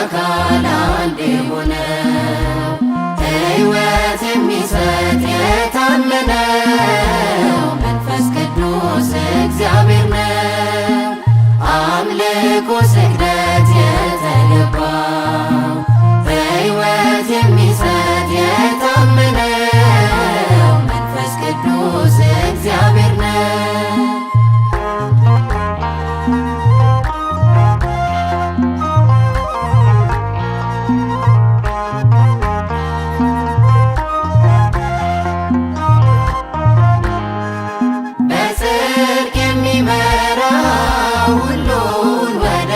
አካል አንድ የሆነው ሕይወት የሚሰጥ የታመነው መንፈስ ቅዱስ እግዚአብሔር ነው። አምልኮ ስግደት የተገባው ሕይወት የሚሰጥ የታመነው መንፈስ ቅዱስ እግዚአብሔር ነው። በጽድቅ የሚመራው ሁሉን ወደ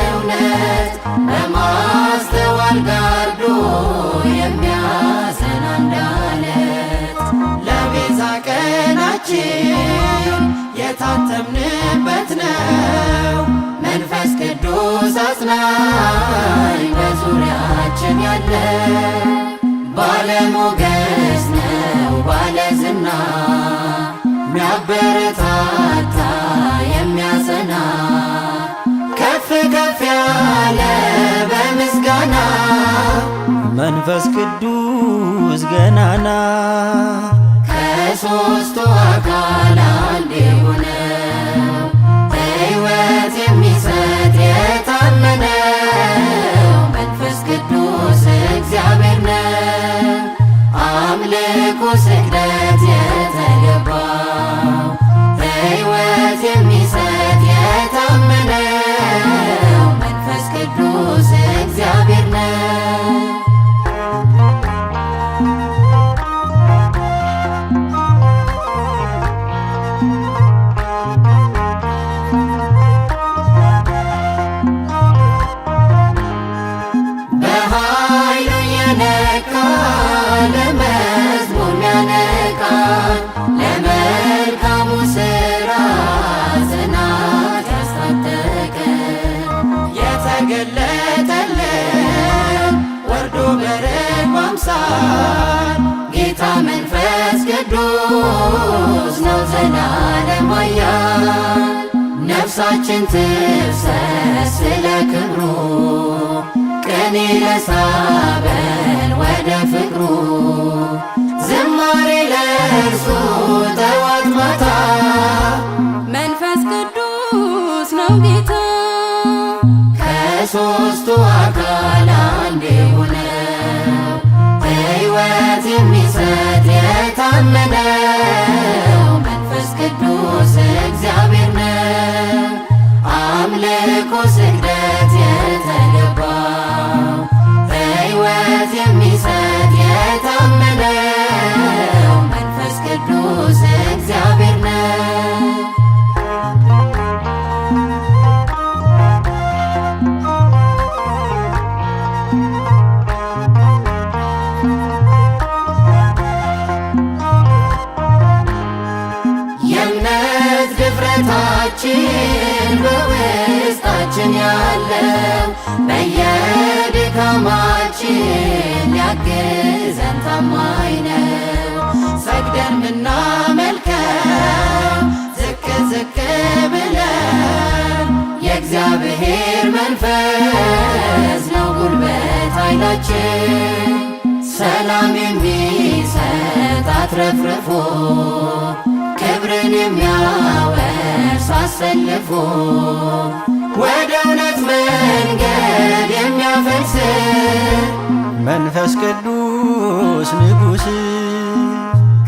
እውነት በማስተዋል ጋርዶ የሚያጸና እንዳለት ለቤዛ ቀናችን የታተምንበት ነው። መንፈስ ቅዱስ አጽናኝ በዙሪያችን ያለ ባለሞገስ ነው ባለዝና ሚያበረታታ የሚያጸና ከፍ ከፍ ያለ በምስጋና መንፈስ ቅዱስ ገናና ከሦስቱ አካል አንድ የሆነው ሕይወት የሚሰጥ የታመነው መንፈስ ቅዱስ እግዚአብሔር ነው። አምልኮ ስግደት የተገባው ሕይወት የሚሰጥ የታመነው መንፈስ ቅዱስ እግዚአብሔር ነው። በኃይሉ የነካ ለመዝሙር ሚያነቃን ለመልካሙ ሥራ ጽናት ያስታጠቀን የተገለጠልን ወርዶ በርግብ አምሳል ጌታ መንፈስ ቅዱስ ነው ዘላለም ኃያል። ነፍሳችን ትፍሰስ ስለ ክብሩ ቅኔ ለሳበን ወደ ፍቅሩ ዝማሬ ለእርሱ ጠዋት ማታ መንፈስ ቅዱስ ነው ጌታ ከሦስቱ አካል አንድ የሆነው ሕይወት የሚሰጥ የታመነው መንፈስ ቅዱስ እግዚአብሔር ነው። አምልኮ ስግደት የተገባው ሕይወት የሚሰጥ የታመነው መንፈስ ቅዱስ እግዚአብሔር ነው። የእምነት ድፍረታችን በውስጣችን ያለው በየድካማችን ሊያግዘን ታማኝ ነው። ሰግደን ምናመልከው ዝቅ ዝቅ ብለን የእግዚአብሔር መንፈስ ነው ጉልበት ኃይላችን ሰላም የሚሰጥ አትረፍርፎ ክብርን የሚያወርስ አሰልፎ ወደ እውነት መንገድ የሚያፈልስ መንፈስ ቅዱስ ንጉሥ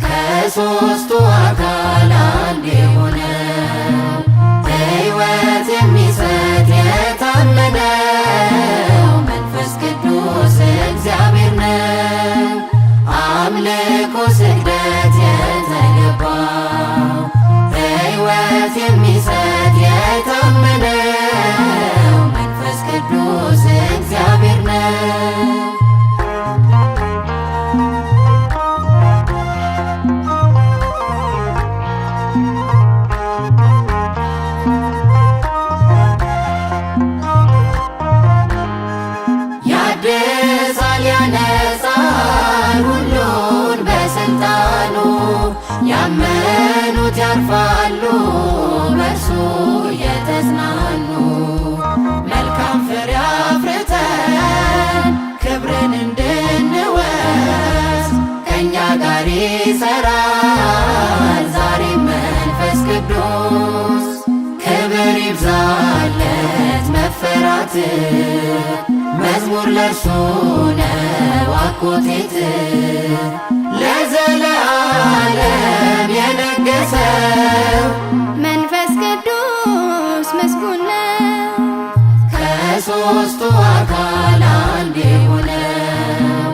ከሦስቱ አካል አንድ የሆነው ሕይወት የሚሰጥ የታመነው መንፈስ ቅዱስ እግዚአብሔር ነው። አምልኮ ስግደት የተገባው ሕይወት የሚሰጥ የታመነው መንፈስ ቅዱስ እግዚአብሔር ነው። ያድሳል ያነጻል ሁሉን በሥልጣኑ ያመኑት ያርፋሉ በእርሱ የተጽናኑ መልካም ፍሬ አፍርተን አባት መዝሙር ለእርሱ ነው አኮቴት ለዘለዓለም የነገሰው መንፈስ ቅዱስ ምስጉን ነው ከሦስቱ አካል አንድ የሆነው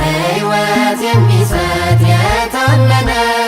ሕይወት የሚሰጥ የታመነው